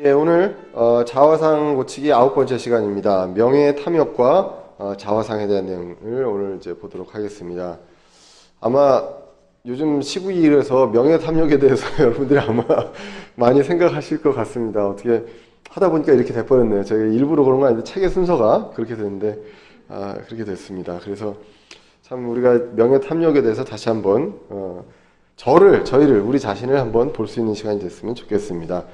예, 오늘 자화상 고치기 9번째 시간입니다. 명예 탐욕과 자화상에 대한 내용을 오늘 이제 보도록 하겠습니다. 아마 요즘 시국이라서 명예 탐욕에 대해서 여러분들이 아마 많이 생각하실 것 같습니다. 어떻게 하다 보니까 이렇게 돼버렸네요. 제가 일부러 그런 거 아닌데 책의 순서가 그렇게 됐는데 그렇게 됐습니다. 그래서 참 우리가 명예 탐욕에 대해서 다시 한번 저희를 우리 자신을 한번 볼 수 있는 시간이 됐으면 좋겠습니다.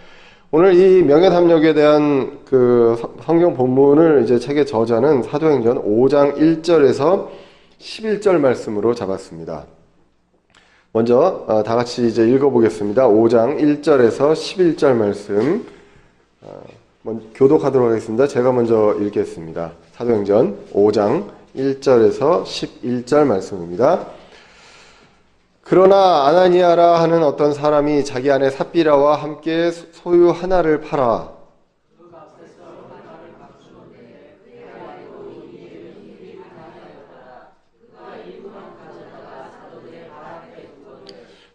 오늘 이 명예탐욕에 대한 그 성경 본문을 이제 책의 저자는 사도행전 5장 1절에서 11절 말씀으로 잡았습니다. 먼저 다 같이 이제 읽어보겠습니다. 5장 1절에서 11절 말씀 교독하도록 하겠습니다. 제가 먼저 읽겠습니다. 사도행전 5장 1절에서 11절 말씀입니다. 그러나 아나니아라 하는 어떤 사람이 자기 아내 삽비라와 함께 소유 하나를 팔아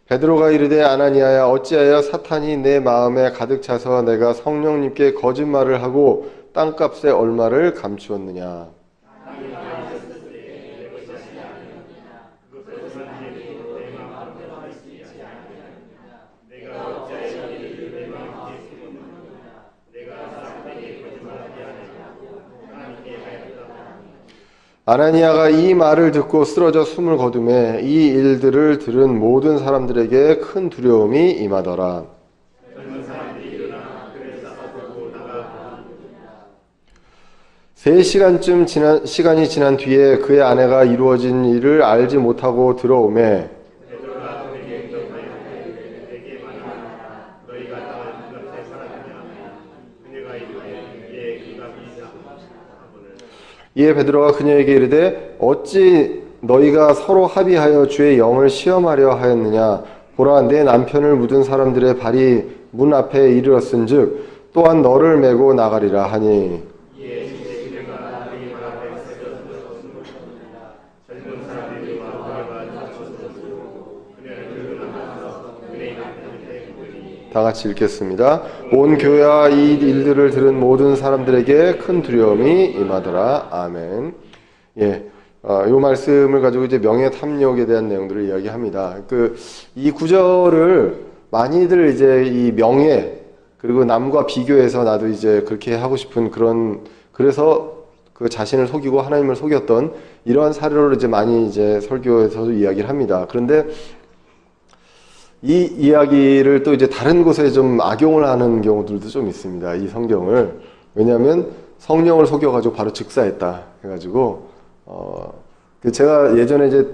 베드로가 이르되 아나니아야 어찌하여 사탄이 내 마음에 가득 차서 내가 성령님께 거짓말을 하고 땅값의 얼마를 감추었느냐. 아나니아가 이 말을 듣고 쓰러져 숨을 거두매 이 일들을 들은 모든 사람들에게 큰 두려움이 임하더라. 세 시간쯤 시간이 지난 뒤에 그의 아내가 이루어진 일을 알지 못하고 들어오매 이에 베드로가 그녀에게 이르되 어찌 너희가 서로 합의하여 주의 영을 시험하려 하였느냐. 보라 내 남편을 묻은 사람들의 발이 문 앞에 이르렀은즉 또한 너를 메고 나가리라 하니 다 같이 읽겠습니다. 온 교회와 이 일들을 들은 모든 사람들에게 큰 두려움이 임하더라. 아멘. 예, 이 말씀을 가지고 이제 명예 탐욕에 대한 내용들을 이야기합니다. 이 구절을 많이들 이제 이 명예 그리고 남과 비교해서 나도 이제 그렇게 하고 싶은 그래서 그 자신을 속이고 하나님을 속였던 이러한 사례로 이제 많이 이제 설교에서도 이야기를 합니다. 그런데 이 이야기를 또 이제 다른 곳에 좀 악용을 하는 경우들도 좀 있습니다. 이 성경을. 왜냐하면 성령을 속여가지고 바로 즉사했다 해가지고 제가 예전에 이제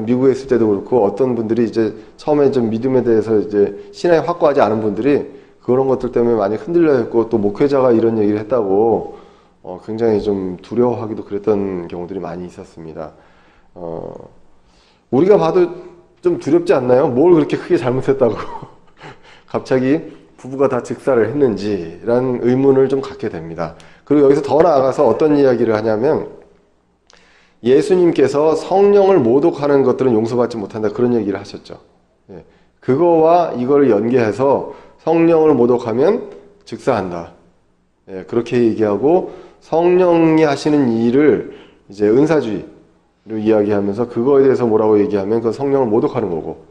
미국에 있을 때도 그렇고 어떤 분들이 이제 처음에 좀 믿음에 대해서 이제 신앙이 확고하지 않은 분들이 그런 것들 때문에 많이 흔들려 했고 또 목회자가 이런 얘기를 했다고 굉장히 좀 두려워하기도 그랬던 경우들이 많이 있었습니다. 우리가 봐도 좀 두렵지 않나요? 뭘 그렇게 크게 잘못했다고 갑자기 부부가 다 즉사를 했는지라는 의문을 좀 갖게 됩니다. 그리고 여기서 더 나아가서 어떤 이야기를 하냐면 예수님께서 성령을 모독하는 것들은 용서받지 못한다 그런 얘기를 하셨죠. 예, 그거와 이걸 연계해서 성령을 모독하면 즉사한다. 예, 그렇게 얘기하고 성령이 하시는 일을 이제 은사주의 이야기하면서 그거에 대해서 뭐라고 얘기하면 그 성령을 모독하는 거고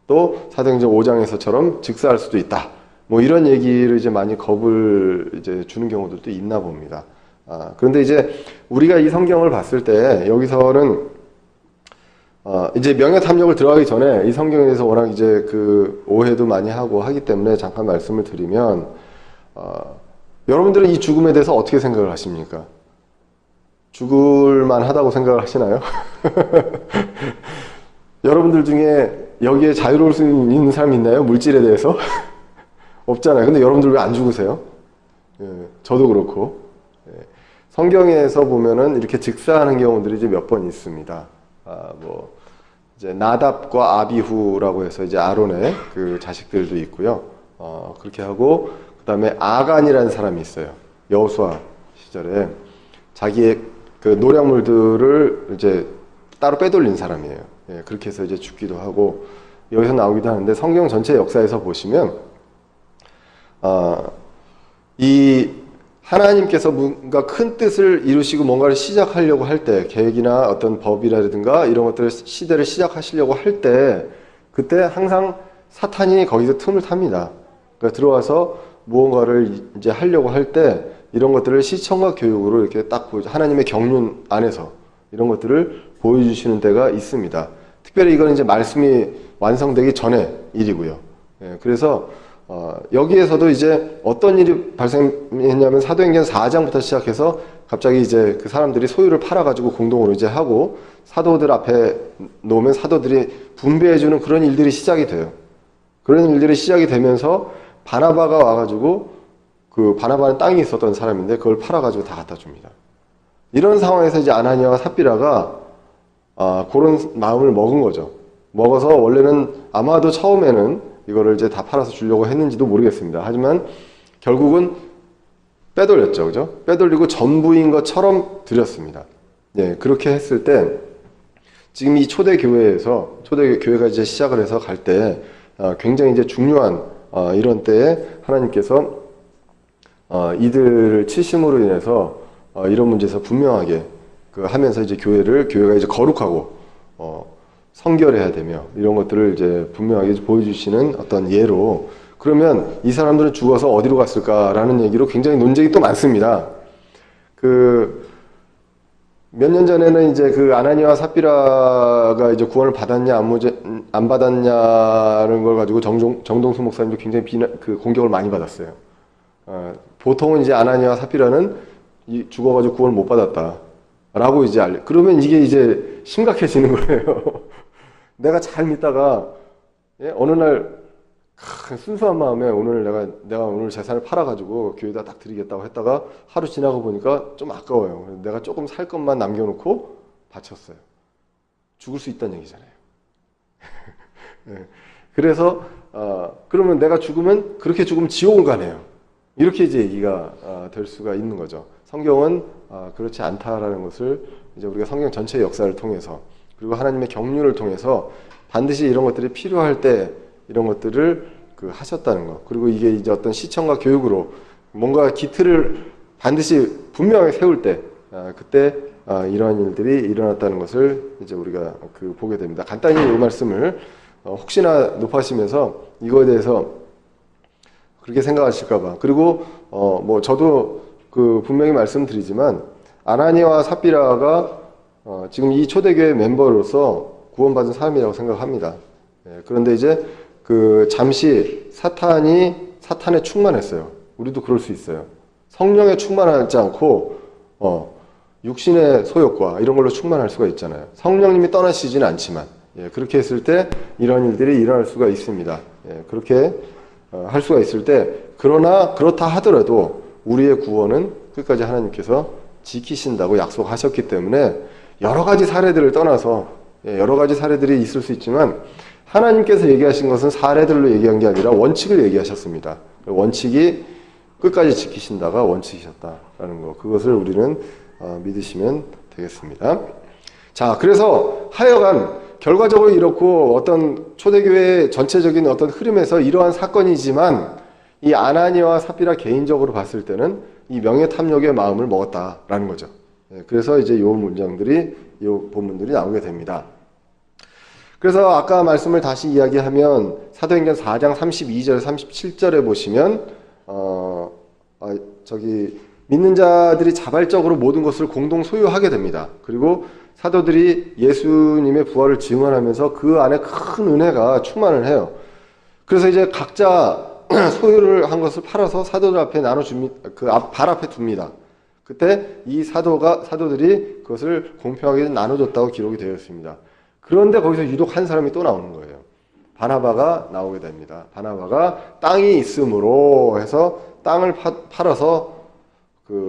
또 사도행전 5장에서처럼 즉사할 수도 있다. 뭐 이런 얘기를 이제 많이 겁을 이제 주는 경우들도 있나 봅니다. 그런데 이제 우리가 이 성경을 봤을 때 여기서는 이제 명예탐욕을 들어가기 전에 이 성경에 대해서 워낙 이제 그 오해도 많이 하고 하기 때문에 잠깐 말씀을 드리면 여러분들은 이 죽음에 대해서 어떻게 생각을 하십니까? 죽을만 하다고 생각을 하시나요? 여러분들 중에 여기에 자유로울 수 있는 사람이 있나요? 물질에 대해서? 없잖아요. 근데 여러분들 왜 안 죽으세요? 예, 저도 그렇고. 예, 성경에서 보면은 이렇게 즉사하는 경우들이 이제 몇 번 있습니다. 이제 나답과 아비후라고 해서 이제 아론의 그 자식들도 있고요. 그렇게 하고, 그 다음에 아간이라는 사람이 있어요. 여호수아 시절에. 자기의 그 노략물들을 이제 따로 빼돌린 사람이에요. 예, 그렇게 해서 이제 죽기도 하고 여기서 나오기도 하는데 성경 전체 역사에서 보시면 이 하나님께서 뭔가 큰 뜻을 이루시고 뭔가를 시작하려고 할 때, 계획이나 어떤 법이라든가 이런 것들을 시대를 시작하시려고 할 때, 그때 항상 사탄이 거기서 틈을 탑니다. 그러니까 들어와서 무언가를 이제 하려고 할 때 이런 것들을 시청과 교육으로 이렇게 딱 하나님의 경륜 안에서 이런 것들을 보여주시는 때가 있습니다. 특별히 이건 이제 말씀이 완성되기 전의 일이고요. 예, 그래서 여기에서도 이제 어떤 일이 발생했냐면 사도행전 4장부터 시작해서 갑자기 이제 그 사람들이 소유를 팔아가지고 공동으로 이제 하고 사도들 앞에 놓으면 사도들이 분배해주는 그런 일들이 시작이 돼요. 그런 일들이 시작이 되면서 바나바가 와가지고 그 바나바는 땅이 있었던 사람인데 그걸 팔아가지고 다 갖다 줍니다. 이런 상황에서 이제 아나니아와 삽비라가 그런 마음을 먹은 거죠. 먹어서 원래는 아마도 처음에는 이거를 이제 다 팔아서 주려고 했는지도 모르겠습니다. 하지만 결국은 빼돌렸죠. 그죠? 빼돌리고 전부인 것처럼 드렸습니다. 예, 그렇게 했을 때 지금 이 초대교회가 이제 시작을 해서 갈 때 굉장히 이제 중요한 이런 때에 하나님께서 이들을 치심으로 인해서 이런 문제에서 분명하게 하면서 이제 교회가 이제 거룩하고 성결해야 되며 이런 것들을 이제 분명하게 보여주시는 어떤 예로, 그러면 이 사람들은 죽어서 어디로 갔을까라는 얘기로 굉장히 논쟁이 또 많습니다. 몇 년 전에는 이제 그 아나니아와 삽비라가 이제 구원을 받았냐 안 받았냐는 걸 가지고 정동수 목사님도 굉장히 공격을 많이 받았어요. 보통은 이제 아나니아와 삽비라는 죽어가지고 구원을 못 받았다라고 이제 그러면 이게 이제 심각해지는 거예요. 내가 잘 믿다가 어느 날 순수한 마음에 내가 오늘 재산을 팔아가지고 교회에다 딱 드리겠다고 했다가 하루 지나고 보니까 좀 아까워요. 내가 조금 살 것만 남겨놓고 바쳤어요. 죽을 수 있다는 얘기잖아요. 그래서 그러면 내가 죽으면 그렇게 죽으면 지옥을 가네요. 이렇게 이제 얘기가 될 수가 있는 거죠. 성경은 그렇지 않다라는 것을 이제 우리가 성경 전체의 역사를 통해서 그리고 하나님의 경륜을 통해서 반드시 이런 것들이 필요할 때 이런 것들을 하셨다는 것. 그리고 이게 이제 어떤 시청과 교육으로 뭔가 기틀을 반드시 분명하게 세울 때, 그때 이러한 일들이 일어났다는 것을 이제 우리가 보게 됩니다. 간단히 이 말씀을 혹시나 높아시면서 이거에 대해서 그렇게 생각하실까봐. 그리고 저도 분명히 말씀드리지만 아나니아와 삽비라가 지금 이 초대교회 멤버로서 구원받은 사람이라고 생각합니다. 그런데 이제 잠시 사탄에 충만했어요. 우리도 그럴 수 있어요. 성령에 충만하지 않고 육신의 소욕과 이런 걸로 충만할 수가 있잖아요. 성령님이 떠나시지는 않지만 그렇게 했을 때 이런 일들이 일어날 수가 있습니다. 그렇게 할 수가 있을 때 그러나 그렇다 하더라도 우리의 구원은 끝까지 하나님께서 지키신다고 약속하셨기 때문에 여러 가지 사례들을 떠나서 여러 가지 사례들이 있을 수 있지만 하나님께서 얘기하신 것은 사례들로 얘기한 게 아니라 원칙을 얘기하셨습니다. 원칙이 끝까지 지키신다가 원칙이셨다라는 거, 그것을 우리는 믿으시면 되겠습니다. 자, 그래서 하여간 결과적으로 이렇고 어떤 초대교회의 전체적인 어떤 흐름에서 이러한 사건이지만 이 아나니아와 삽비라 개인적으로 봤을 때는 이 명예탐욕의 마음을 먹었다라는 거죠. 그래서 이제 이 문장들이, 이 본문들이 나오게 됩니다. 그래서 아까 말씀을 다시 이야기하면 사도행전 4장 32절 37절에 보시면 믿는 자들이 자발적으로 모든 것을 공동 소유하게 됩니다. 그리고 사도들이 예수님의 부활을 증언하면서 그 안에 큰 은혜가 충만을 해요. 그래서 이제 각자 소유를 한 것을 팔아서 사도들 앞에 나눠줍니다. 발 앞에 둡니다. 그때 이 사도들이 그것을 공평하게 나눠줬다고 기록이 되어 있습니다. 그런데 거기서 유독 한 사람이 또 나오는 거예요. 바나바가 나오게 됩니다. 바나바가 땅이 있으므로 해서 땅을 팔아서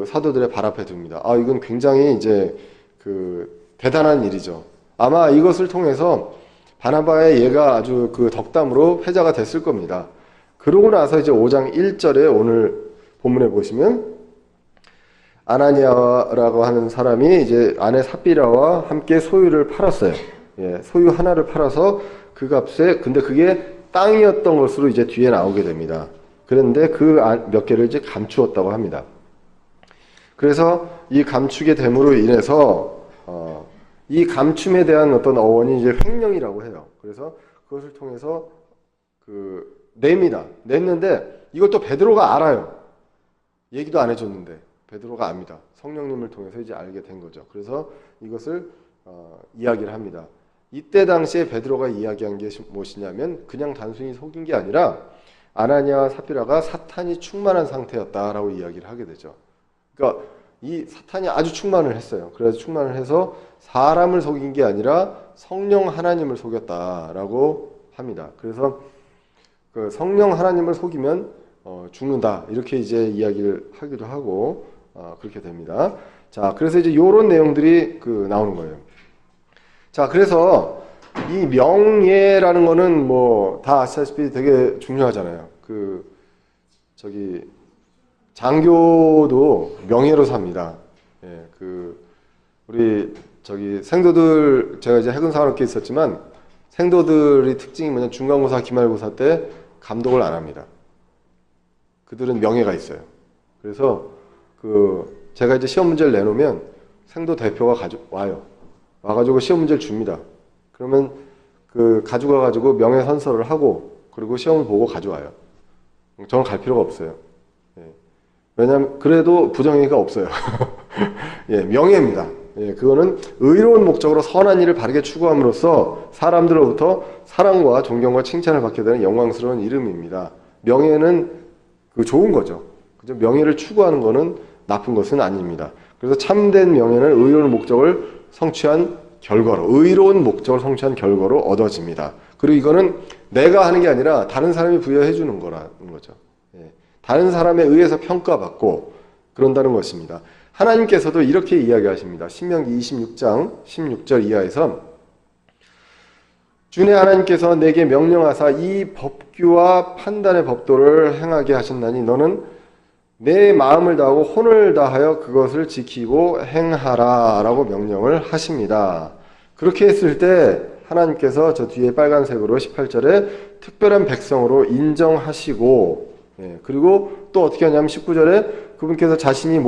사도들의 발 앞에 둡니다. 이건 굉장히 이제 대단한 일이죠. 아마 이것을 통해서 바나바의 예가 아주 덕담으로 회자가 됐을 겁니다. 그러고 나서 이제 5장 1절에 오늘 본문에 보시면 아나니아라고 하는 사람이 이제 아내 삽비라와 함께 소유를 팔았어요. 소유 하나를 팔아서 그 값에, 근데 그게 땅이었던 것으로 이제 뒤에 나오게 됩니다. 그런데 그 몇 개를 이제 감추었다고 합니다. 그래서 이 감추게 됨으로 인해서 이 감춤에 대한 어떤 어원이 이제 횡령이라고 해요. 그래서 그것을 통해서 냅니다. 냈는데 이걸 또 베드로가 알아요. 얘기도 안 해줬는데 베드로가 압니다. 성령님을 통해서 이제 알게 된 거죠. 그래서 이것을 이야기를 합니다. 이때 당시에 베드로가 이야기한 게 무엇이냐면 그냥 단순히 속인 게 아니라 아나니아와 삽비라가 사탄이 충만한 상태였다라고 이야기를 하게 되죠. 그러니까 이 사탄이 아주 충만을 했어요. 그래서 충만을 해서 사람을 속인 게 아니라 성령 하나님을 속였다라고 합니다. 그래서 그 성령 하나님을 속이면 죽는다 이렇게 이제 이야기를 하기도 하고 그렇게 됩니다. 자, 그래서 이제 요런 내용들이 나오는 거예요. 자, 그래서 이 명예라는 거는 뭐 다 아시다시피 되게 중요하잖아요. 장교도 명예로 삽니다. 예, 우리 생도들, 제가 이제 해군산업계에 있었지만 생도들의 특징이 뭐냐면 중간고사, 기말고사 때 감독을 안 합니다. 그들은 명예가 있어요. 그래서 제가 이제 시험 문제를 내놓으면 생도 대표가 와가지고 시험 문제를 줍니다. 그러면 가지고 와가지고 명예선서를 하고 그리고 시험을 보고 가져와요. 저는 갈 필요가 없어요. 예. 왜냐하면 그래도 부정행위가 없어요. 예, 명예입니다. 예, 그거는 의로운 목적으로 선한 일을 바르게 추구함으로써 사람들로부터 사랑과 존경과 칭찬을 받게 되는 영광스러운 이름입니다. 명예는 좋은 거죠. 그죠? 명예를 추구하는 거는 나쁜 것은 아닙니다. 그래서 참된 명예는 의로운 목적을 성취한 결과로 얻어집니다. 그리고 이거는 내가 하는 게 아니라 다른 사람이 부여해 주는 거라는 거죠. 예. 다른 사람에 의해서 평가받고 그런다는 것입니다. 하나님께서도 이렇게 이야기하십니다. 신명기 26장 16절 이하에서 주내 하나님께서 내게 명령하사 이 법규와 판단의 법도를 행하게 하셨나니 너는 내 마음을 다하고 혼을 다하여 그것을 지키고 행하라 라고 명령을 하십니다. 그렇게 했을 때 하나님께서 저 뒤에 빨간색으로 18절에 특별한 백성으로 인정하시고 그리고 또 어떻게 하냐면 19절에 그분께서 자신이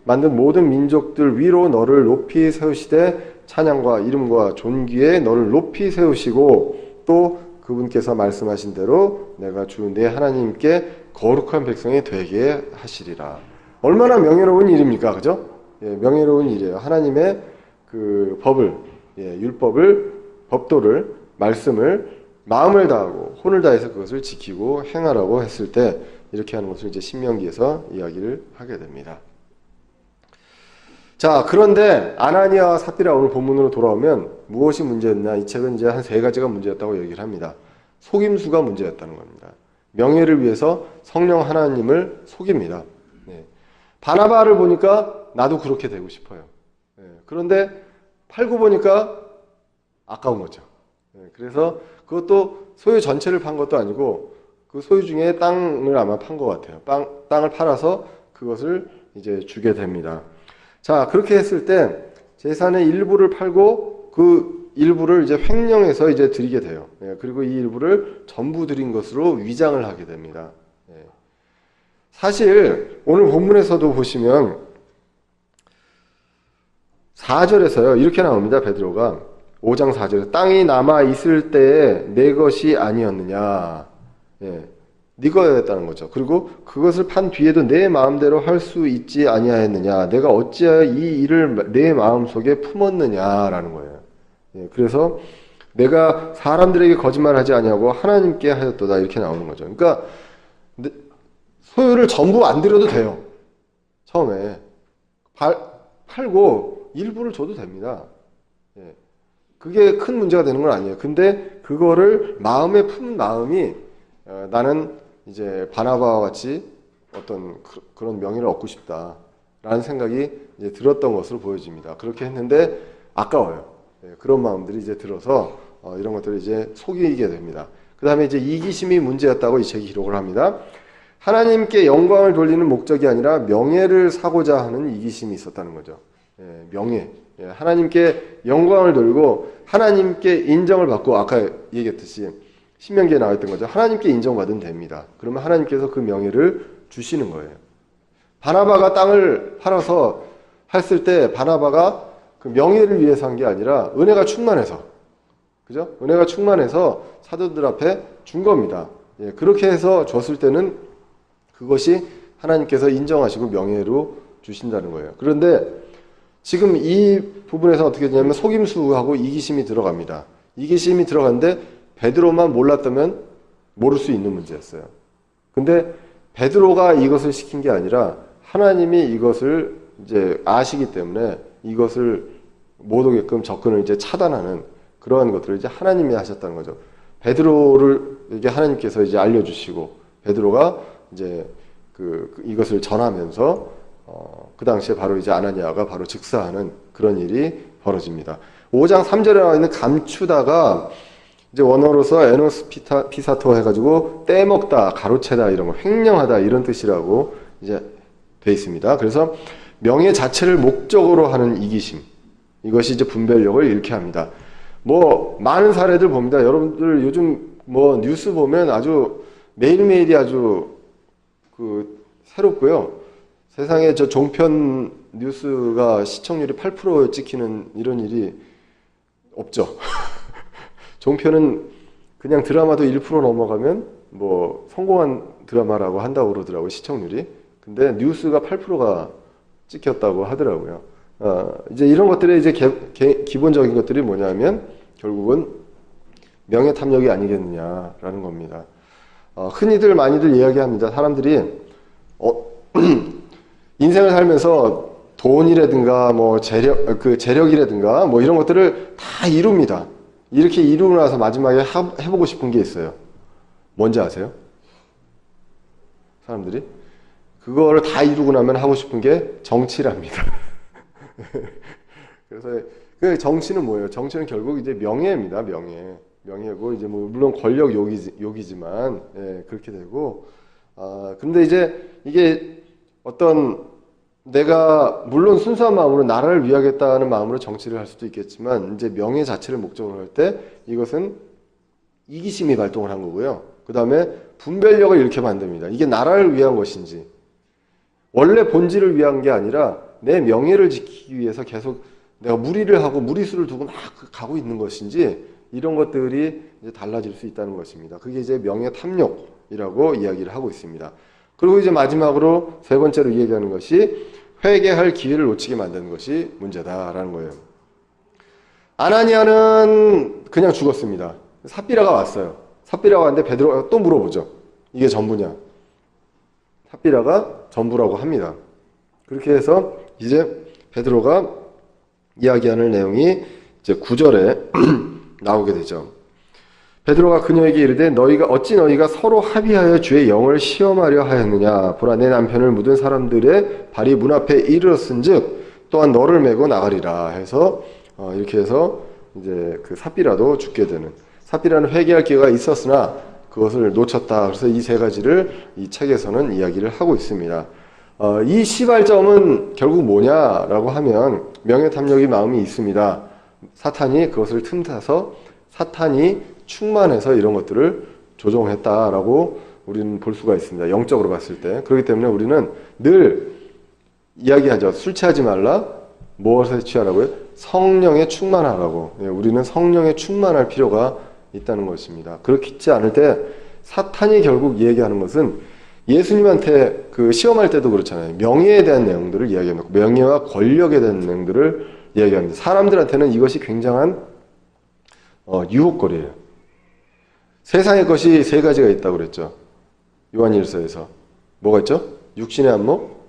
만든 모든 민족들 위로 너를 높이 세우시되 찬양과 이름과 존귀에 너를 높이 세우시고 또 그분께서 말씀하신 대로 내가 주 내 하나님께 거룩한 백성이 되게 하시리라. 얼마나 명예로운 일입니까? 그죠? 예, 명예로운 일이에요. 하나님의 법을, 율법을, 법도를, 말씀을 마음을 다하고 혼을 다해서 그것을 지키고 행하라고 했을 때 이렇게 하는 것을 이제 신명기에서 이야기를 하게 됩니다. 자, 그런데 아나니아와 삽비라 오늘 본문으로 돌아오면 무엇이 문제였나? 이 책은 이제 한 3가지가 문제였다고 얘기를 합니다. 속임수가 문제였다는 겁니다. 명예를 위해서 성령 하나님을 속입니다. 바나바를 보니까 나도 그렇게 되고 싶어요. 그런데 팔고 보니까 아까운 거죠. 그래서 그것도 소유 전체를 판 것도 아니고 그 소유 중에 땅을 아마 판 것 같아요. 땅을 팔아서 그것을 이제 주게 됩니다. 자, 그렇게 했을 때 재산의 일부를 팔고 그 일부를 이제 횡령해서 이제 드리게 돼요. 그리고 이 일부를 전부 드린 것으로 위장을 하게 됩니다. 사실 오늘 본문에서도 보시면 4절에서요 이렇게 나옵니다. 베드로가 5장 4절에 땅이 남아 있을 때에 내 것이 아니었느냐. 네 거였다는 거죠. 그리고 그것을 판 뒤에도 내 마음대로 할 수 있지 아니하였느냐. 내가 어찌하여 이 일을 내 마음속에 품었느냐라는 거예요. 그래서 내가 사람들에게 거짓말하지 아니하고 하나님께 하였도다 이렇게 나오는 거죠. 그러니까 소유를 전부 안 드려도 돼요. 처음에 팔고 일부를 줘도 됩니다. 그게 큰 문제가 되는 건 아니에요. 근데 그거를 마음에 품 마음이 나는 이제 바나바와 같이 어떤 그런 명예를 얻고 싶다라는 생각이 이제 들었던 것으로 보여집니다. 그렇게 했는데 아까워요. 그런 마음들이 이제 들어서 이런 것들을 이제 속이게 됩니다. 그 다음에 이제 이기심이 문제였다고 이 책이 기록을 합니다. 하나님께 영광을 돌리는 목적이 아니라 명예를 사고자 하는 이기심이 있었다는 거죠. 명예. 하나님께 영광을 돌고 하나님께 인정을 받고 아까 얘기했듯이 신명기에 나와 있던 거죠. 하나님께 인정받으면 됩니다. 그러면 하나님께서 그 명예를 주시는 거예요. 바나바가 땅을 팔아서 했을 때 바나바가 그 명예를 위해서 한 게 아니라 은혜가 충만해서, 그죠? 은혜가 충만해서 사도들 앞에 준 겁니다. 예, 그렇게 해서 줬을 때는 그것이 하나님께서 인정하시고 명예로 주신다는 거예요. 그런데 지금 이 부분에서 어떻게 되냐면 속임수하고 이기심이 들어갑니다. 이기심이 들어갔는데 베드로만 몰랐다면 모를 수 있는 문제였어요. 근데 베드로가 이것을 시킨 게 아니라 하나님이 이것을 이제 아시기 때문에 이것을 못 오게끔 접근을 이제 차단하는 그러한 것들을 이제 하나님이 하셨다는 거죠. 베드로를 이게 하나님께서 이제 알려주시고 베드로가 이제 이것을 전하면서 그 당시에 바로 이제 아나니아가 바로 즉사하는 그런 일이 벌어집니다. 5장 3절에 나와 있는 감추다가 이제 원어로서 에노스 피사토 해가지고 떼먹다, 가로채다 이런 거, 횡령하다 이런 뜻이라고 이제 돼 있습니다. 그래서 명예 자체를 목적으로 하는 이기심, 이것이 이제 분별력을 잃게 합니다. 뭐 많은 사례들 봅니다. 여러분들 요즘 뭐 뉴스 보면 아주 매일매일이 아주 새롭고요. 세상에 저 종편 뉴스가 시청률이 8% 찍히는 이런 일이 없죠. 종편은 그냥 드라마도 1% 넘어가면 뭐 성공한 드라마라고 한다고 그러더라고요, 시청률이. 근데 뉴스가 8%가 찍혔다고 하더라고요. 이제 이런 것들의 이제 기본적인 것들이 뭐냐면 결국은 명예탐욕이 아니겠느냐라는 겁니다. 흔히들 많이들 이야기합니다. 사람들이 인생을 살면서 돈이라든가 뭐 재력이라든가 뭐 이런 것들을 다 이룹니다. 이렇게 이루고 나서 마지막에 해보고 싶은 게 있어요. 뭔지 아세요? 사람들이? 그거를 다 이루고 나면 하고 싶은 게 정치랍니다. 그래서 그 정치는 뭐예요? 정치는 결국 이제 명예입니다. 명예고 이제 뭐 물론 권력 욕이지만 예, 그렇게 되고 근데 이제 이게 어떤 내가 물론 순수한 마음으로 나라를 위하겠다는 마음으로 정치를 할 수도 있겠지만 이제 명예 자체를 목적으로 할 때 이것은 이기심이 발동을 한 거고요. 그 다음에 분별력을 잃게 만듭니다. 이게 나라를 위한 것인지 원래 본질을 위한 게 아니라 내 명예를 지키기 위해서 계속 내가 무리를 하고 무리수를 두고 막 가고 있는 것인지 이런 것들이 이제 달라질 수 있다는 것입니다. 그게 이제 명예 탐욕이라고 이야기를 하고 있습니다. 그리고 이제 마지막으로 세 번째로 이야기하는 것이 회개할 기회를 놓치게 만드는 것이 문제다라는 거예요. 아나니아는 그냥 죽었습니다. 삽비라가 왔어요. 삽비라가 왔는데 베드로가 또 물어보죠. 이게 전부냐? 삽비라가 전부라고 합니다. 그렇게 해서 이제 베드로가 이야기하는 내용이 이제 9절에 나오게 되죠. 베드로가 그녀에게 이르되 어찌 너희가 서로 합의하여 주의 영을 시험하려 하였느냐. 보라 내 남편을 묻은 사람들의 발이 문 앞에 이르렀은즉 또한 너를 메고 나가리라 해서 이렇게 해서 이제 그 삽비라도 죽게 되는, 삽비라는 회개할 기회가 있었으나 그것을 놓쳤다. 그래서 이 세 가지를 이 책에서는 이야기를 하고 있습니다. 이 시발점은 결국 뭐냐라고 하면 명예탐욕의 마음이 있습니다. 사탄이 그것을 틈타서 사탄이 충만해서 이런 것들을 조종했다라고 우리는 볼 수가 있습니다. 영적으로 봤을 때. 그렇기 때문에 우리는 늘 이야기하죠. 술 취하지 말라. 무엇에 취하라고요? 성령에 충만하라고. 우리는 성령에 충만할 필요가 있다는 것입니다. 그렇지 않을 때 사탄이 결국 이야기하는 것은 예수님한테 그 시험할 때도 그렇잖아요. 명예에 대한 내용들을 이야기합니다. 명예와 권력에 대한 내용들을 이야기합니다. 사람들한테는 이것이 굉장한 유혹거리예요. 세상의 것이 세 가지가 있다고 그랬죠. 요한일서에서. 뭐가 있죠? 육신의 안목,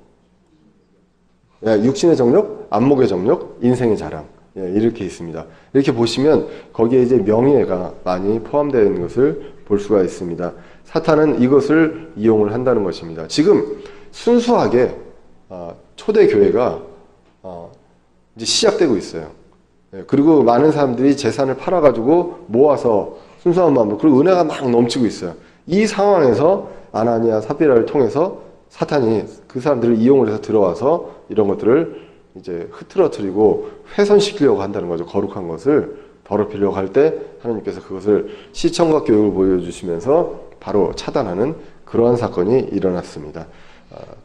육신의 정욕, 안목의 정욕, 인생의 자랑. 이렇게 있습니다. 이렇게 보시면 거기에 이제 명예가 많이 포함되어 있는 것을 볼 수가 있습니다. 사탄은 이것을 이용을 한다는 것입니다. 지금 순수하게 초대교회가 이제 시작되고 있어요. 그리고 많은 사람들이 재산을 팔아가지고 모아서 순수한 마음으로, 그리고 은혜가 막 넘치고 있어요. 이 상황에서 아나니아 삽비라를 통해서 사탄이 그 사람들을 이용을 해서 들어와서 이런 것들을 이제 흐트러뜨리고 훼손시키려고 한다는 거죠. 거룩한 것을 더럽히려고 할 때 하나님께서 그것을 시청각 교육을 보여주시면서 바로 차단하는 그러한 사건이 일어났습니다.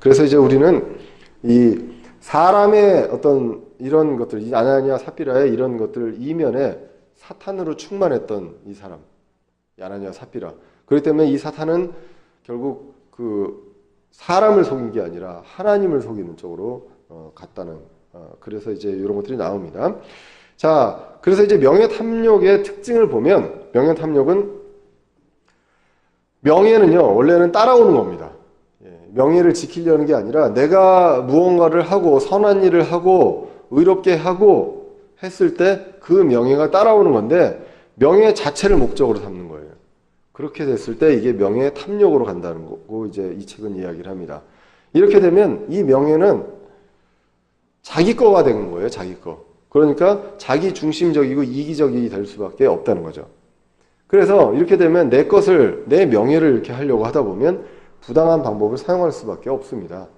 그래서 이제 우리는 이 사람의 어떤 이런 것들, 이 아나니아 삽비라의 이런 것들 이면에 사탄으로 충만했던 이 사람, 이 아나니아 삽비라. 그렇기 때문에 이 사탄은 결국 그 사람을 속인 게 아니라 하나님을 속이는 쪽으로 갔다는, 그래서 이제 이런 것들이 나옵니다. 자, 그래서 이제 명예탐욕의 특징을 보면, 명예는요 원래는 따라오는 겁니다. 명예를 지키려는 게 아니라 내가 무언가를 하고 선한 일을 하고 의롭게 하고 했을 때 그 명예가 따라오는 건데, 명예 자체를 목적으로 삼는 거예요. 그렇게 됐을 때 이게 명예 탐욕으로 간다는 거고, 이제 이 책은 이야기를 합니다. 이렇게 되면 이 명예는 자기 거가 되는 거예요. 자기 거. 그러니까 자기 중심적이고 이기적이 될 수밖에 없다는 거죠. 그래서 이렇게 되면 내 것을, 내 명예를 이렇게 하려고 하다 보면 부당한 방법을 사용할 수밖에 없습니다.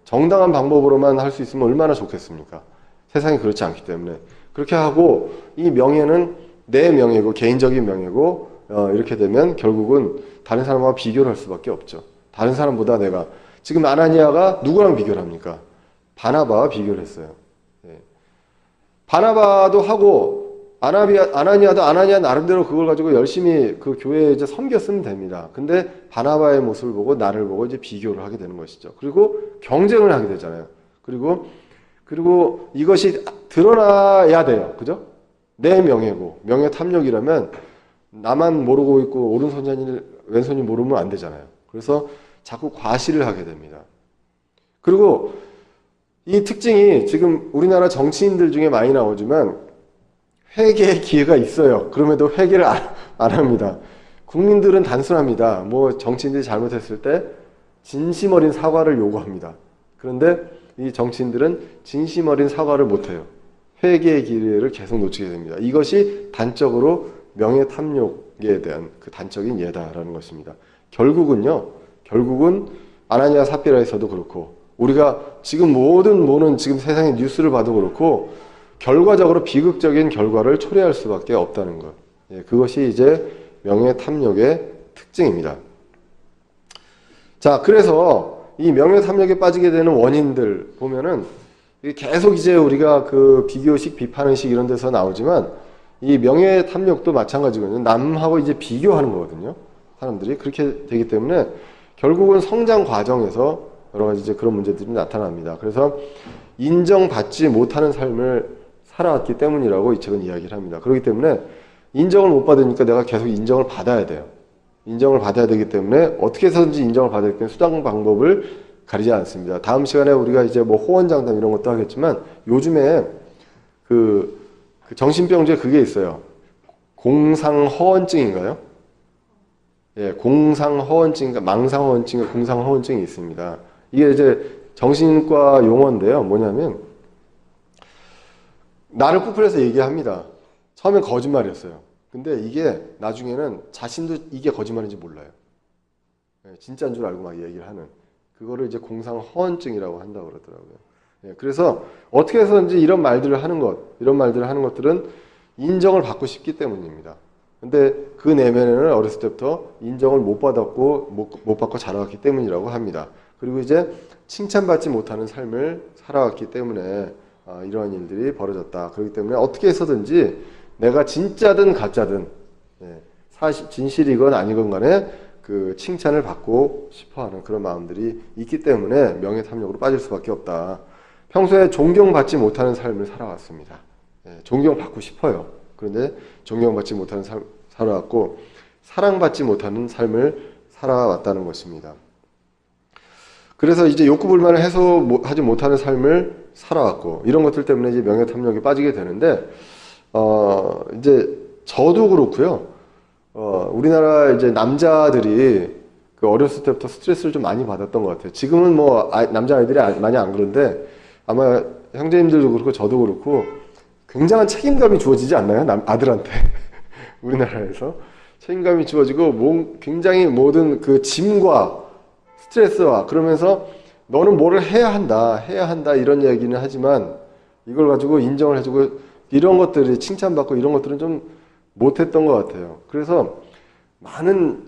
정당한 방법으로만 할 수 있으면 얼마나 좋겠습니까? 세상이 그렇지 않기 때문에. 그렇게 하고 이 명예는 내 명예고 개인적인 명예고, 이렇게 되면 결국은 다른 사람과 비교를 할 수밖에 없죠. 다른 사람보다 내가, 지금 아나니아가 누구랑 비교를 합니까? 바나바와 비교를 했어요. 바나바도 하고 아나니아도 아나니아 나름대로 그걸 가지고 열심히 그 교회에 이제 섬겼으면 됩니다. 근데 바나바의 모습을 보고 나를 보고 이제 비교를 하게 되는 것이죠. 그리고 경쟁을 하게 되잖아요. 그리고 이것이 드러나야 돼요. 그죠? 내 명예고, 명예 탐욕이라면 나만 모르고 있고 오른손이 왼손이 모르면 안 되잖아요. 그래서 자꾸 과시를 하게 됩니다. 그리고 이 특징이 지금 우리나라 정치인들 중에 많이 나오지만 회개의 기회가 있어요. 그럼에도 회개를 안 합니다. 국민들은 단순합니다. 뭐 정치인들이 잘못했을 때 진심 어린 사과를 요구합니다. 그런데 이 정치인들은 진심 어린 사과를 못해요. 회개의 기회를 계속 놓치게 됩니다. 이것이 단적으로 명예탐욕에 대한 그 단적인 예다라는 것입니다. 결국은 아나니아 삽비라에서도 그렇고, 우리가 지금 모든 보는 지금 세상의 뉴스를 봐도 그렇고, 결과적으로 비극적인 결과를 초래할 수밖에 없다는 것. 그것이 이제 명예탐욕의 특징입니다. 자, 그래서 이 명예탐욕에 빠지게 되는 원인들 보면은 계속 이제 우리가 그 비교식, 비판의식 이런 데서 나오지만, 이 명예탐욕도 마찬가지거든요. 남하고 이제 비교하는 거거든요. 사람들이 그렇게 되기 때문에 결국은 성장 과정에서 여러 가지 이제 그런 문제들이 나타납니다. 그래서 인정받지 못하는 삶을 살아왔기 때문이라고 이 책은 이야기를 합니다. 그렇기 때문에 인정을 못 받으니까 내가 계속 인정을 받아야 돼요. 인정을 받아야 되기 때문에 어떻게 해서든지 인정을 받아야 되기 때문에 수단 방법을 가리지 않습니다. 다음 시간에 우리가 이제 뭐 호언장담 이런 것도 하겠지만, 요즘에 그 정신병주에 그게 있어요. 공상허언증인가요? 예, 공상허언증인가 망상허언증, 공상허언증이 있습니다. 이게 이제 정신과 용어인데요. 뭐냐면 나를 꾸풀해서 얘기합니다. 처음엔 거짓말이었어요. 근데 이게 나중에는 자신도 이게 거짓말인지 몰라요. 예, 진짜인 줄 알고 막 얘기를 하는, 그거를 이제 공상허언증이라고 한다고 그러더라고요. 예, 그래서 어떻게 해서든지 이런 말들을 하는 것들은 인정을 받고 싶기 때문입니다. 근데 그 내면에는 어렸을 때부터 인정을 못 받고 자라왔기 때문이라고 합니다. 그리고 이제 칭찬받지 못하는 삶을 살아왔기 때문에 이러한 일들이 벌어졌다. 그렇기 때문에 어떻게 해서든지 내가 진짜든 가짜든, 진실이건 아니건 간에 그 칭찬을 받고 싶어하는 그런 마음들이 있기 때문에 명예탐욕으로 빠질 수밖에 없다. 평소에 존경받지 못하는 삶을 살아왔습니다. 존경받고 싶어요. 그런데 존경받지 못하는 삶 살아왔고, 사랑받지 못하는 삶을 살아왔다는 것입니다. 그래서 이제 욕구불만을 해소하지 못하는 삶을 살아왔고, 이런 것들 때문에 이제 명예탐욕에 빠지게 되는데, 이제 저도 그렇고요. 우리나라 이제 남자들이 그 어렸을 때부터 스트레스를 좀 많이 받았던 것 같아요. 지금은 뭐 남자아이들이 많이 안 그런데, 아마 형제님들도 그렇고 저도 그렇고 굉장한 책임감이 주어지지 않나요? 아들한테. 우리나라에서 책임감이 주어지고 굉장히 모든 그 짐과 스트레스와, 그러면서 너는 뭐를 해야 한다 이런 얘기는 하지만, 이걸 가지고 인정을 해주고 이런 것들이 칭찬받고 이런 것들은 좀 못했던 것 같아요. 그래서 많은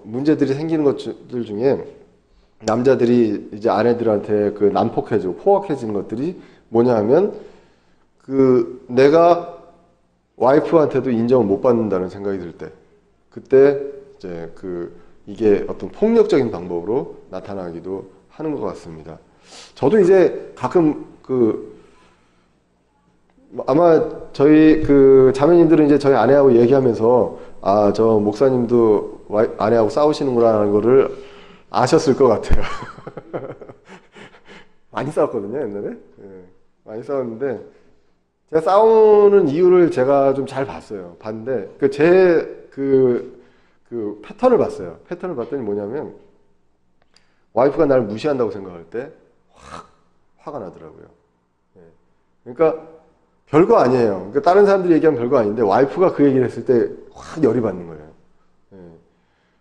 문제들이 생기는 것들 중에 남자들이 이제 아내들한테 그 난폭해지고 포악해지는 것들이 뭐냐 하면 내가 와이프한테도 인정을 못 받는다는 생각이 들 때, 그때 이제 이게 어떤 폭력적인 방법으로 나타나기도 하는 것 같습니다. 저도 이제 가끔 아마 저희 자매님들은 이제 저희 아내하고 얘기하면서 저 목사님도 아내하고 싸우시는구나라는 거를 아셨을 것 같아요. 많이 싸웠거든요, 옛날에. 예, 많이 싸웠는데 제가 싸우는 이유를 제가 좀 잘 봤어요. 봤는데 그 패턴을 봤어요. 패턴을 봤더니 뭐냐면 와이프가 나를 무시한다고 생각할 때 화가 나더라고요. 예. 그러니까 별거 아니에요. 그러니까 다른 사람들이 얘기하면 별거 아닌데 와이프가 그 얘기를 했을 때 확 열이 받는 거예요. 예.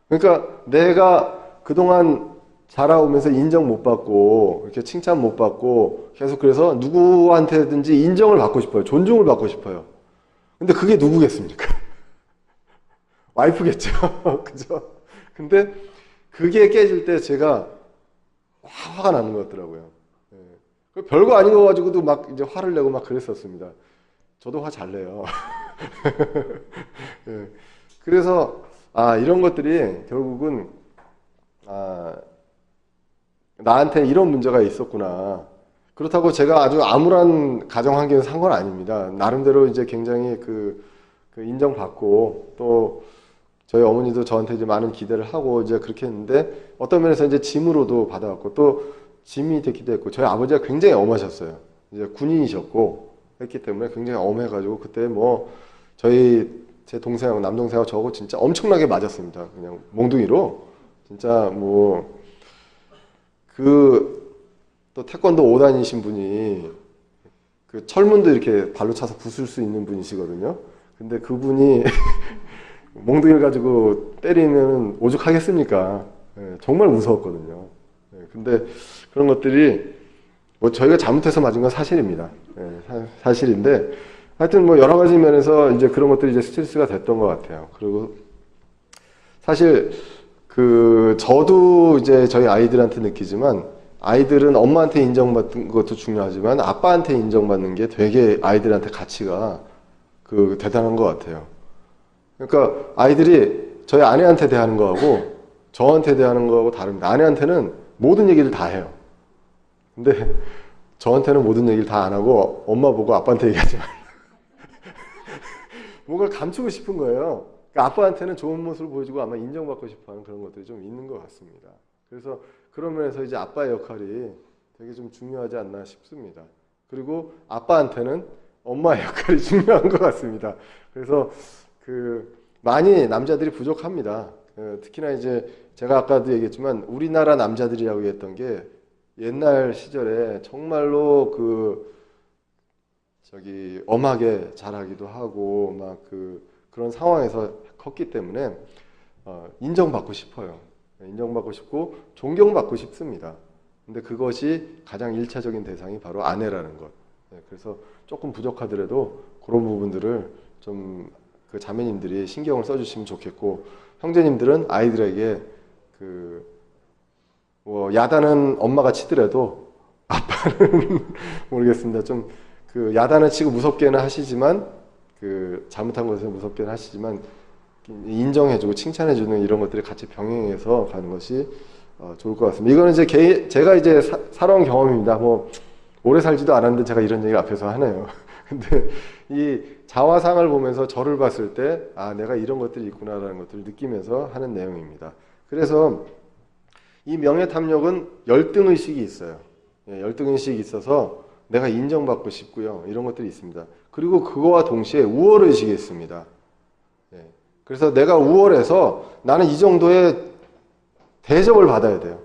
그러니까 내가 그동안 자라오면서 인정 못 받고 이렇게 칭찬 못 받고 계속 그래서 누구한테든지 인정을 받고 싶어요. 존중을 받고 싶어요. 근데 그게 누구겠습니까? 와이프겠죠. 그죠? 근데 그게 깨질 때 제가 화가 나는 것 같더라고요. 예. 별거 아닌 거 가지고도 막 이제 화를 내고 막 그랬었습니다. 저도 화 잘 내요. 예. 그래서 이런 것들이 결국은 나한테 이런 문제가 있었구나. 그렇다고 제가 아주 암울한 가정 환경에서 산 건 아닙니다. 나름대로 이제 굉장히 인정받고 또 저희 어머니도 저한테 이제 많은 기대를 하고 이제 그렇게 했는데 어떤 면에서 이제 짐으로도 받아왔고 또 짐이 됐기도 했고 저희 아버지가 굉장히 엄하셨어요. 이제 군인이셨고 했기 때문에 굉장히 엄해가지고 그때 제 동생하고 남동생하고 저하고 진짜 엄청나게 맞았습니다. 그냥 몽둥이로 진짜 또 태권도 5단이신 분이 철문도 이렇게 발로 차서 부술 수 있는 분이시거든요. 근데 그분이 몽둥이를 가지고 때리면 오죽하겠습니까? 예, 정말 무서웠거든요. 예, 근데 그런 것들이 저희가 잘못해서 맞은 건 사실입니다. 예, 사실인데 하여튼 여러 가지 면에서 이제 그런 것들이 이제 스트레스가 됐던 것 같아요. 그리고 사실 저도 이제 저희 아이들한테 느끼지만 아이들은 엄마한테 인정받는 것도 중요하지만 아빠한테 인정받는 게 되게 아이들한테 가치가 대단한 것 같아요. 그러니까 아이들이 저희 아내한테 대하는 거하고 저한테 대하는 거하고 다릅니다. 아내한테는 모든 얘기를 다 해요. 근데 저한테는 모든 얘기를 다 안 하고 엄마 보고 아빠한테 얘기하지 말라. 뭔가 감추고 싶은 거예요. 그러니까 아빠한테는 좋은 모습을 보여주고 아마 인정받고 싶어하는 그런 것들이 좀 있는 것 같습니다. 그래서 그런 면에서 이제 아빠의 역할이 되게 좀 중요하지 않나 싶습니다. 그리고 아빠한테는 엄마의 역할이 중요한 것 같습니다. 그래서 많이 남자들이 부족합니다. 특히나 이제 제가 아까도 얘기했지만 우리나라 남자들이라고 했던 게 옛날 시절에 정말로 엄하게 자라기도 하고 막 그런 상황에서 컸기 때문에 인정받고 싶어요. 인정받고 싶고 존경받고 싶습니다. 근데 그것이 가장 일차적인 대상이 바로 아내라는 것. 그래서 조금 부족하더라도 그런 부분들을 좀 자매님들이 신경을 써주시면 좋겠고 형제님들은 아이들에게 야단은 엄마가 치더라도 아빠는 모르겠습니다. 좀 야단을 치고 무섭게는 하시지만 잘못한 것을 무섭게는 하시지만 인정해주고 칭찬해주는 이런 것들이 같이 병행해서 가는 것이 좋을 것 같습니다. 이거는 이제 제가 이제 살아온 경험입니다. 오래 살지도 않았는데 제가 이런 얘기를 앞에서 하네요. 근데 이 자화상을 보면서 저를 봤을 때 내가 이런 것들이 있구나라는 것들을 느끼면서 하는 내용입니다. 그래서 이 명예탐욕은 열등의식이 있어요. 열등의식이 있어서 내가 인정받고 싶고요. 이런 것들이 있습니다. 그리고 그거와 동시에 우월의식이 있습니다. 그래서 내가 우월해서 나는 이 정도의 대접을 받아야 돼요.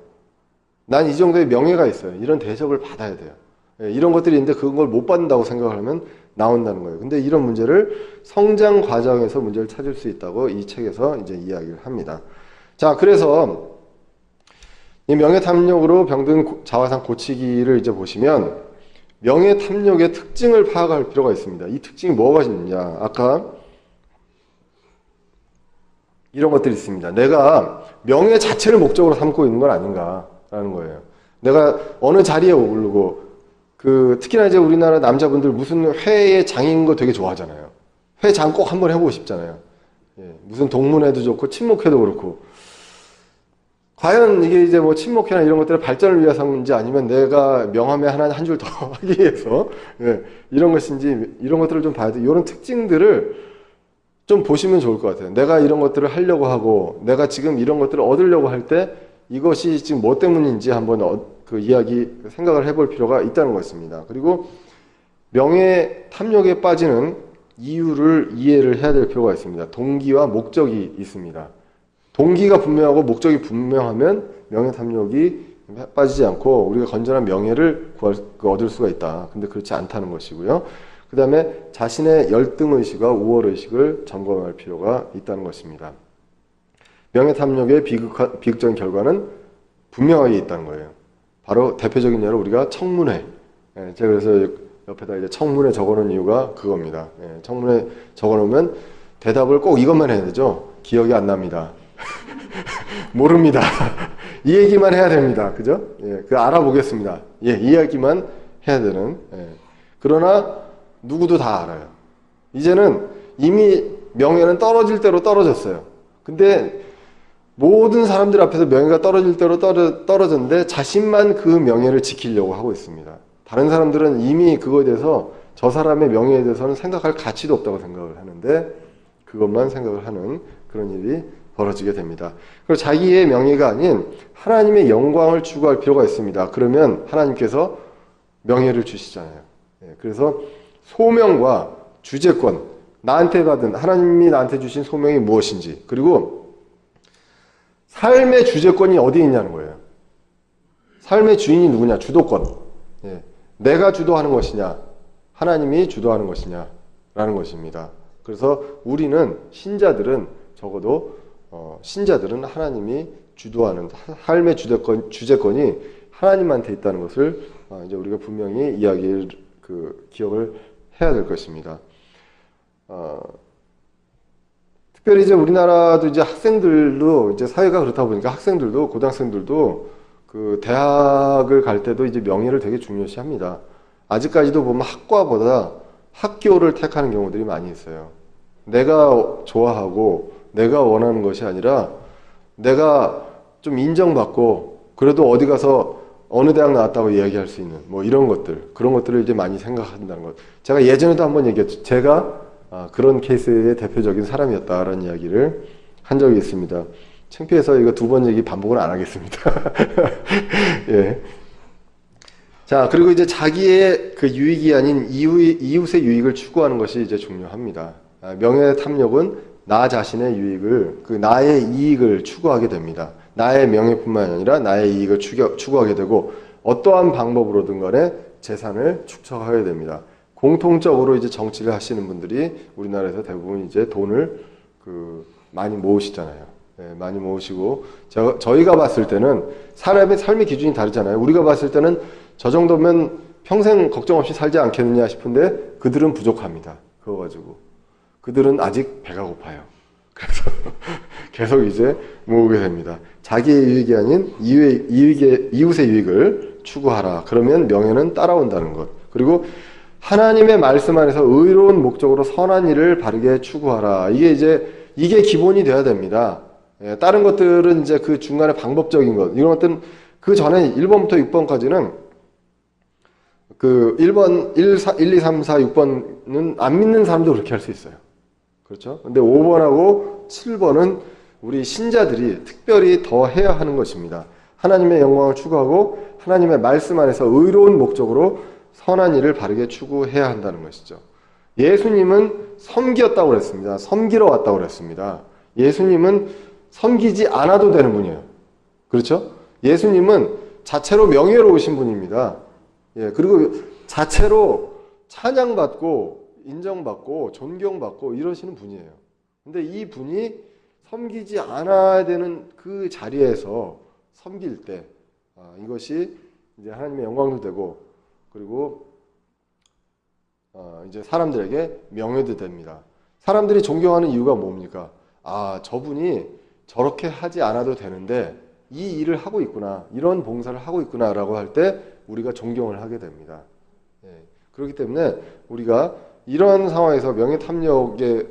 난 이 정도의 명예가 있어요. 이런 대접을 받아야 돼요. 이런 것들이 있는데 그걸 못 받는다고 생각하면 나온다는 거예요. 근데 이런 문제를 성장 과정에서 문제를 찾을 수 있다고 이 책에서 이제 이야기를 합니다. 자, 그래서 이 명예탐욕으로 병든 자화상 고치기를 이제 보시면 명예 탐욕의 특징을 파악할 필요가 있습니다. 이 특징이 뭐가 있느냐? 아까 이런 것들이 있습니다. 내가 명예 자체를 목적으로 삼고 있는 건 아닌가라는 거예요. 내가 어느 자리에 오르고, 특히나 이제 우리나라 남자분들 무슨 회의 장인 거 되게 좋아하잖아요. 회장 꼭 한번 해보고 싶잖아요. 예, 무슨 동문회도 좋고, 친목회도 그렇고. 과연 이게 이제 뭐 친목회나 이런 것들의 발전을 위해서인지 아니면 내가 명함에 한 줄 더 하기 위해서, 예, 이런 것인지, 이런 것들을 좀 봐야 돼. 이런 특징들을 좀 보시면 좋을 것 같아요. 내가 이런 것들을 하려고 하고, 내가 지금 이런 것들을 얻으려고 할 때 이것이 지금 뭐 때문인지 한번 생각을 해볼 필요가 있다는 것입니다. 그리고 명예 탐욕에 빠지는 이유를 이해를 해야 될 필요가 있습니다. 동기와 목적이 있습니다. 동기가 분명하고 목적이 분명하면 명예 탐욕이 빠지지 않고 우리가 건전한 명예를 얻을 수가 있다. 근데 그렇지 않다는 것이고요. 그 다음에 자신의 열등의식과 우월의식을 점검할 필요가 있다는 것입니다. 명예탐욕의 비극적인 결과는 분명하게 있다는 거예요. 바로 대표적인 예로 우리가 청문회. 예, 제가 그래서 옆에다 이제 청문회 적어놓은 이유가 그겁니다. 예, 청문회 적어놓으면 대답을 꼭 이것만 해야 되죠. 기억이 안 납니다. 모릅니다. 이 얘기만 해야 됩니다. 그죠? 예, 알아보겠습니다. 예, 이 이야기만 해야 되는. 예. 그러나 누구도 다 알아요. 이제는 이미 명예는 떨어질 대로 떨어졌어요. 근데 모든 사람들 앞에서 명예가 떨어질 대로 떨어졌는데 자신만 그 명예를 지키려고 하고 있습니다. 다른 사람들은 이미 그거에 대해서 저 사람의 명예에 대해서는 생각할 가치도 없다고 생각을 하는데 그것만 생각을 하는 그런 일이 벌어지게 됩니다. 그리고 자기의 명예가 아닌 하나님의 영광을 추구할 필요가 있습니다. 그러면 하나님께서 명예를 주시잖아요. 그래서 소명과 주제권, 하나님이 나한테 주신 소명이 무엇인지, 그리고 삶의 주제권이 어디에 있냐는 거예요. 삶의 주인이 누구냐? 주도권. 예. 내가 주도하는 것이냐? 하나님이 주도하는 것이냐? 라는 것입니다. 그래서 우리는, 적어도 신자들은 하나님이 주도하는 삶의 주제권이 하나님한테 있다는 것을 이제 우리가 분명히 기억을 해야 될 것입니다. 특별히 이제 우리나라도 이제 학생들도 이제 사회가 그렇다 보니까 학생들도 고등학생들도 대학을 갈 때도 이제 명예를 되게 중요시합니다. 아직까지도 보면 학과보다 학교를 택하는 경우들이 많이 있어요. 내가 좋아하고 내가 원하는 것이 아니라 내가 좀 인정받고 그래도 어디 가서 어느 대학 나왔다고 이야기할 수 있는 뭐 이런 것들, 그런 것들을 이제 많이 생각한다는 것. 제가 예전에도 한번 얘기했죠. 제가 그런 케이스의 대표적인 사람이었다라는 이야기를 한 적이 있습니다. 창피해서 이거 두 번 얘기 반복을 안 하겠습니다. 예. 자, 그리고 이제 자기의 그 유익이 아닌 이웃의 유익을 추구하는 것이 이제 중요합니다. 명예 탐욕은 나 자신의 유익을, 나의 이익을 추구하게 됩니다. 나의 명예뿐만 아니라 나의 이익을 추구하게 되고 어떠한 방법으로든 간에 재산을 축적하게 됩니다. 공통적으로 이제 정치를 하시는 분들이 우리나라에서 대부분 이제 돈을 많이 모으시잖아요. 네, 많이 모으시고 저희가 봤을 때는 사람의 삶의 기준이 다르잖아요. 우리가 봤을 때는 저 정도면 평생 걱정 없이 살지 않겠느냐 싶은데 그들은 부족합니다. 그거 가지고 그들은 아직 배가 고파요. 그래서 계속 이제 모으게 됩니다. 자기의 유익이 아닌 이웃의 유익을 추구하라. 그러면 명예는 따라온다는 것. 그리고 하나님의 말씀 안에서 의로운 목적으로 선한 일을 바르게 추구하라. 이게 기본이 돼야 됩니다. 예, 다른 것들은 이제 그 중간에 방법적인 것, 이런 것들은 그 전에 1번부터 6번까지는 1번, 1, 2, 3, 4, 6번은 안 믿는 사람도 그렇게 할 수 있어요. 그렇죠? 근데 5번하고 7번은 우리 신자들이 특별히 더 해야 하는 것입니다. 하나님의 영광을 추구하고 하나님의 말씀 안에서 의로운 목적으로 선한 일을 바르게 추구해야 한다는 것이죠. 예수님은 섬기었다고 그랬습니다. 섬기러 왔다고 그랬습니다. 예수님은 섬기지 않아도 되는 분이에요. 그렇죠? 예수님은 자체로 명예로우신 분입니다. 예, 그리고 자체로 찬양받고 인정받고 존경받고 이러시는 분이에요. 근데 이 분이 섬기지 않아야 되는 그 자리에서 섬길 때 이것이 이제 하나님의 영광도 되고 그리고 이제 사람들에게 명예됩니다. 사람들이 존경하는 이유가 뭡니까? 아, 저분이 저렇게 하지 않아도 되는데 이 일을 하고 있구나, 이런 봉사를 하고 있구나 라고 할 때 우리가 존경을 하게 됩니다. 예, 그렇기 때문에 우리가 이런 상황에서 명예탐욕에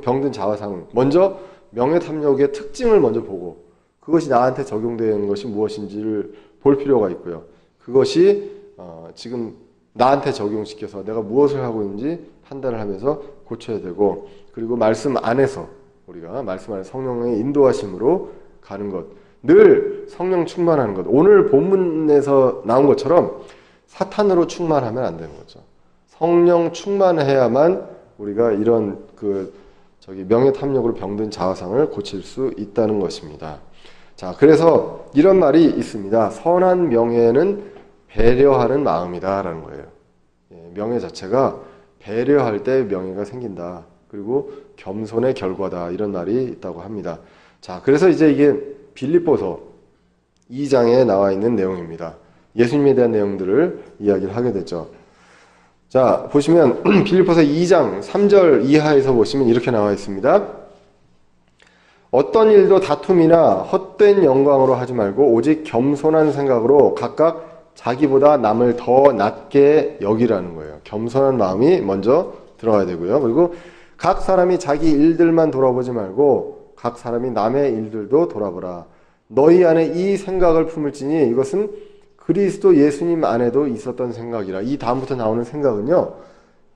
병든 자화상, 먼저 명예탐욕의 특징을 먼저 보고 그것이 나한테 적용되는 것이 무엇인지를 볼 필요가 있고요. 그것이 지금 나한테 적용시켜서 내가 무엇을 하고 있는지 판단을 하면서 고쳐야 되고, 그리고 말씀 안에서 우리가 말씀 안에 성령의 인도하심으로 가는 것, 늘 성령 충만하는 것. 오늘 본문에서 나온 것처럼 사탄으로 충만하면 안 되는 거죠. 성령 충만해야만 우리가 이런 명예탐욕으로 병든 자화상을 고칠 수 있다는 것입니다. 자, 그래서 이런 말이 있습니다. 선한 명예는 배려하는 마음이다 라는 거예요. 명예 자체가 배려할 때 명예가 생긴다. 그리고 겸손의 결과다, 이런 말이 있다고 합니다. 자, 그래서 이제 이게 빌립보서 2장에 나와 있는 내용입니다. 예수님에 대한 내용들을 이야기를 하게 됐죠. 자, 보시면 빌립보서 2장 3절 이하에서 보시면 이렇게 나와 있습니다. 어떤 일도 다툼이나 헛된 영광으로 하지 말고 오직 겸손한 생각으로 각각 자기보다 남을 더 낮게 여기라는 거예요. 겸손한 마음이 먼저 들어가야 되고요. 그리고 각 사람이 자기 일들만 돌아보지 말고 각 사람이 남의 일들도 돌아보라. 너희 안에 이 생각을 품을지니 이것은 그리스도 예수님 안에도 있었던 생각이라. 이 다음부터 나오는 생각은요,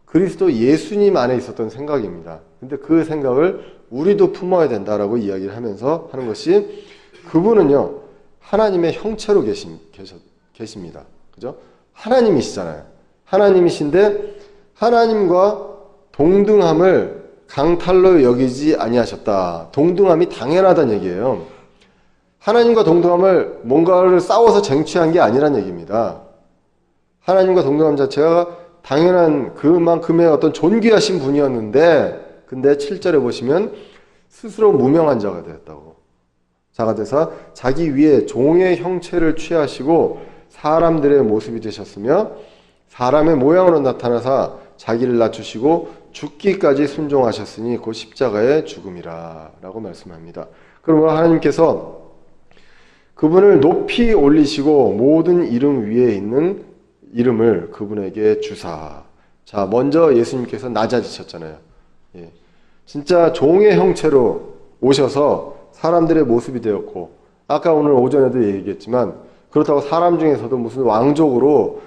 그리스도 예수님 안에 있었던 생각입니다. 근데 그 생각을 우리도 품어야 된다라고 이야기를 하면서 하는 것이, 그분은요 하나님의 형체로 계십니다. 그죠? 하나님이시잖아요. 하나님이신데 하나님과 동등함을 강탈로 여기지 아니하셨다. 동등함이 당연하다는 얘기예요. 하나님과 동등함을 뭔가를 싸워서 쟁취한 게 아니란 얘기입니다. 하나님과 동등함 자체가 당연한 그만큼의 어떤 존귀하신 분이었는데, 근데 7절에 보시면 스스로 무명한 자가 되었다고. 자가 돼서 자기 위에 종의 형체를 취하시고 사람들의 모습이 되셨으며 사람의 모양으로 나타나사 자기를 낮추시고 죽기까지 순종하셨으니 곧 십자가의 죽음이라 라고 말씀합니다. 그러면 하나님께서 그분을 높이 올리시고 모든 이름 위에 있는 이름을 그분에게 주사. 자, 먼저 예수님께서 낮아지셨잖아요. 예. 진짜 종의 형체로 오셔서 사람들의 모습이 되었고, 아까 오늘 오전에도 얘기했지만 그렇다고 사람 중에서도 무슨 왕족으로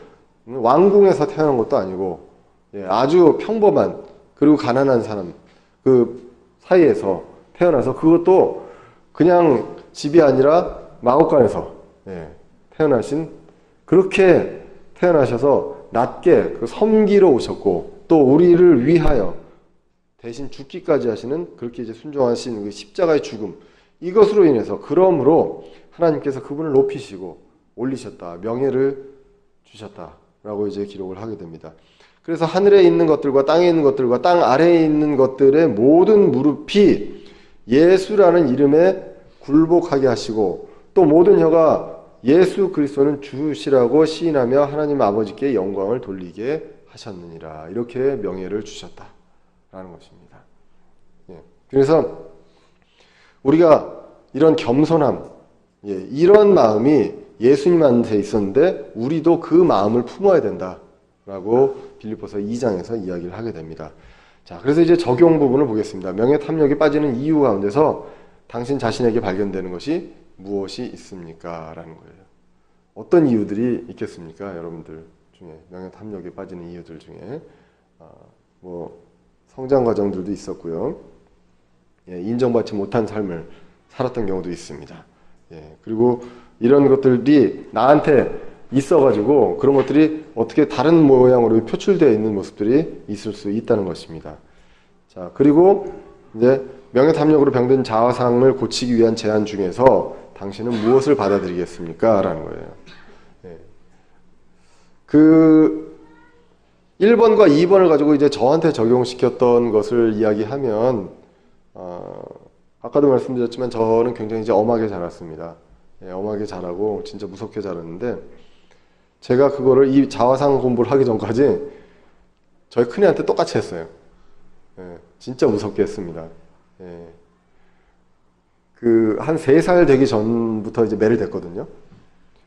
왕궁에서 태어난 것도 아니고, 예, 아주 평범한 그리고 가난한 사람 그 사이에서 태어나서, 그것도 그냥 집이 아니라 마곡간에서 태어나신, 그렇게 태어나셔서 낮게 섬기러 오셨고, 또 우리를 위하여 대신 죽기까지 하시는, 그렇게 이제 순종하신 그 십자가의 죽음, 이것으로 인해서, 그러므로 하나님께서 그분을 높이시고 올리셨다, 명예를 주셨다라고 이제 기록을 하게 됩니다. 그래서 하늘에 있는 것들과 땅에 있는 것들과 땅 아래에 있는 것들의 모든 무릎이 예수라는 이름에 굴복하게 하시고, 또 모든 혀가 예수 그리스도는 주시라고 시인하며 하나님 아버지께 영광을 돌리게 하셨느니라. 이렇게 명예를 주셨다라는 것입니다. 예. 그래서 우리가 이런 겸손함, 이런 마음이 예수님한테 있었는데 우리도 그 마음을 품어야 된다라고 빌립보서 2장에서 이야기를 하게 됩니다. 자, 그래서 이제 적용 부분을 보겠습니다. 명예탐욕에 빠지는 이유 가운데서 당신 자신에게 발견되는 것이 무엇이 있습니까? 라는 거예요. 어떤 이유들이 있겠습니까? 여러분들 중에 명예탐욕에 빠지는 이유들 중에 성장 과정들도 있었고요. 인정받지 못한 삶을 살았던 경우도 있습니다. 그리고 이런 것들이 나한테 있어가지고 그런 것들이 어떻게 다른 모양으로 표출되어 있는 모습들이 있을 수 있다는 것입니다. 자, 그리고 이제 명예탐욕으로 병든 자화상을 고치기 위한 제안 중에서 당신은 무엇을 받아들이겠습니까? 라는 거예요. 그 1번과 2번을 가지고 이제 저한테 적용시켰던 것을 이야기하면, 아까도 말씀드렸지만 저는 굉장히 이제 엄하게 자랐습니다. 엄하게 자라고 진짜 무섭게 자랐는데, 제가 그거를 이 자화상 공부를 하기 전까지 저희 큰애한테 똑같이 했어요. 예, 진짜 무섭게 했습니다. 예. 한 3살 되기 전부터 이제 매를 댔거든요.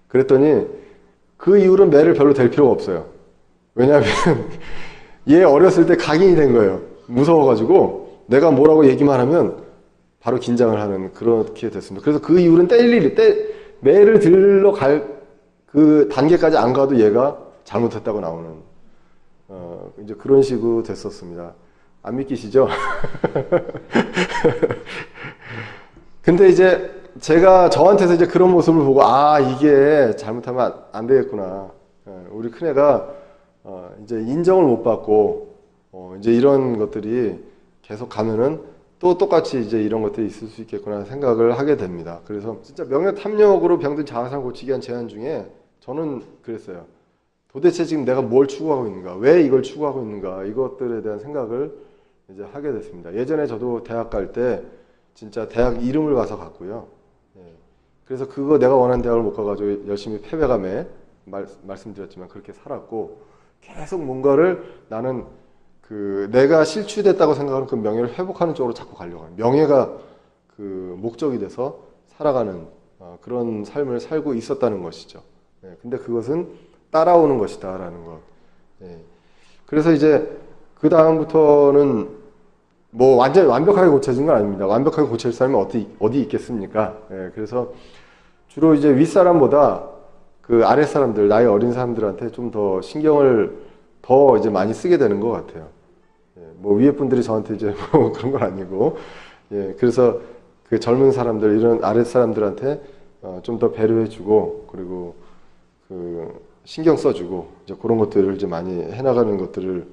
그랬더니 그 이후로는 매를 별로 댈 필요가 없어요. 왜냐하면 얘 어렸을 때 각인이 된 거예요. 무서워가지고 내가 뭐라고 얘기만 하면 바로 긴장을 하는 그렇게 됐습니다. 그래서 그 이후로는 매를 들러 갈 그 단계까지 안 가도 얘가 잘못했다고 나오는 이제 그런 식으로 됐었습니다. 안 믿기시죠? 근데 이제 제가 저한테서 이제 그런 모습을 보고 이게 잘못하면 안 되겠구나. 우리 큰애가 이제 인정을 못 받고 이제 이런 것들이 계속 가면은 또 똑같이 이제 이런 것들이 있을 수 있겠구나 생각을 하게 됩니다. 그래서 진짜 명예탐욕으로 병든 자아상 고치기 위한 제안 중에 저는 그랬어요. 도대체 지금 내가 뭘 추구하고 있는가? 왜 이걸 추구하고 있는가? 이것들에 대한 생각을 이제 하게 됐습니다. 예전에 저도 대학 갈 때 진짜 대학 이름을 봐서 갔고요. 그래서 그거 내가 원하는 대학을 못 가가지고 열심히 패배감에 말씀드렸지만 그렇게 살았고 계속 뭔가를 나는 내가 실추됐다고 생각하는 그 명예를 회복하는 쪽으로 자꾸 가려고 해요. 명예가 그 목적이 돼서 살아가는 그런 삶을 살고 있었다는 것이죠. 근데 그것은 따라오는 것이다라는 것. 그래서 이제 그 다음부터는 뭐 완전 완벽하게 고쳐진 건 아닙니다. 완벽하게 고칠 사람이 어디 있겠습니까? 그래서 주로 이제 윗사람보다 그 아랫사람들, 나이 어린 사람들한테 좀 더 신경을 더 이제 많이 쓰게 되는 것 같아요. 뭐 위에 분들이 저한테 이제 뭐 그런 건 아니고, 그래서 그 젊은 사람들, 이런 아랫사람들한테 좀 더 배려해주고, 그리고 신경 써주고, 이제 그런 것들을 이제 많이 해나가는 것들을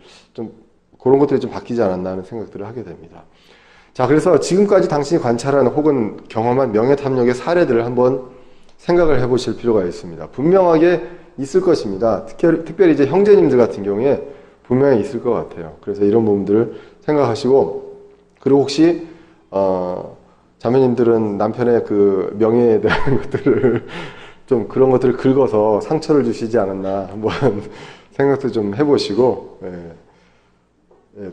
그런 것들이 좀 바뀌지 않았나 하는 생각들을 하게 됩니다. 자, 그래서 지금까지 당신이 관찰한 혹은 경험한 명예탐욕의 사례들을 한번 생각을 해보실 필요가 있습니다. 분명하게 있을 것입니다. 특별히 이제 형제님들 같은 경우에 분명히 있을 것 같아요. 그래서 이런 부분들을 생각하시고, 그리고 혹시 자매님들은 남편의 그 명예에 대한 것들을 좀 그런 것들을 긁어서 상처를 주시지 않았나 한번 생각도 좀 해보시고,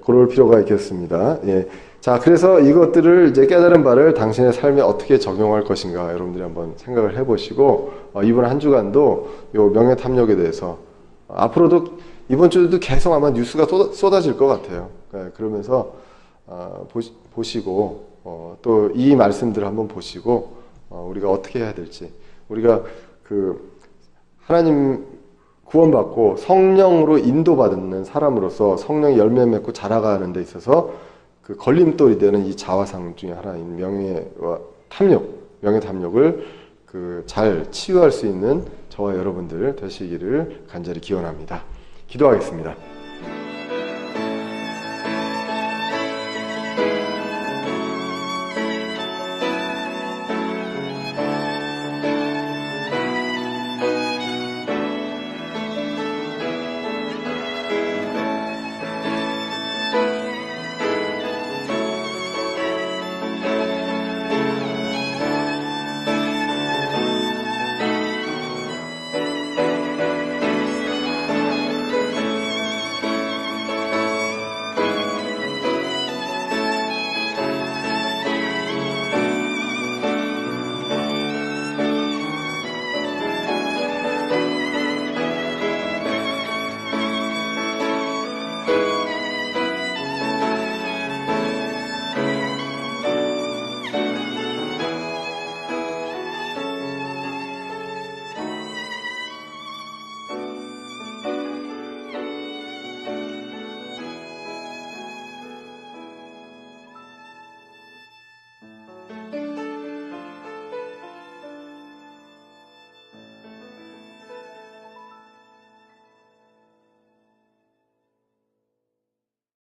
그럴 필요가 있겠습니다. 자, 그래서 이것들을 이제 깨달은 바를 당신의 삶에 어떻게 적용할 것인가 여러분들이 한번 생각을 해보시고, 이번 한 주간도 요 명예탐욕에 대해서 앞으로도 이번 주도 계속 아마 뉴스가 쏟아질 것 같아요. 그러면서 보시고 또 이 말씀들을 한번 보시고 우리가 어떻게 해야 될지, 우리가 하나님 구원받고 성령으로 인도받는 사람으로서 성령의 열매 맺고 자라가는 데 있어서 그 걸림돌이 되는 이 자화상 중에 하나인 명예탐욕을 잘 치유할 수 있는 저와 여러분들 되시기를 간절히 기원합니다. 기도하겠습니다.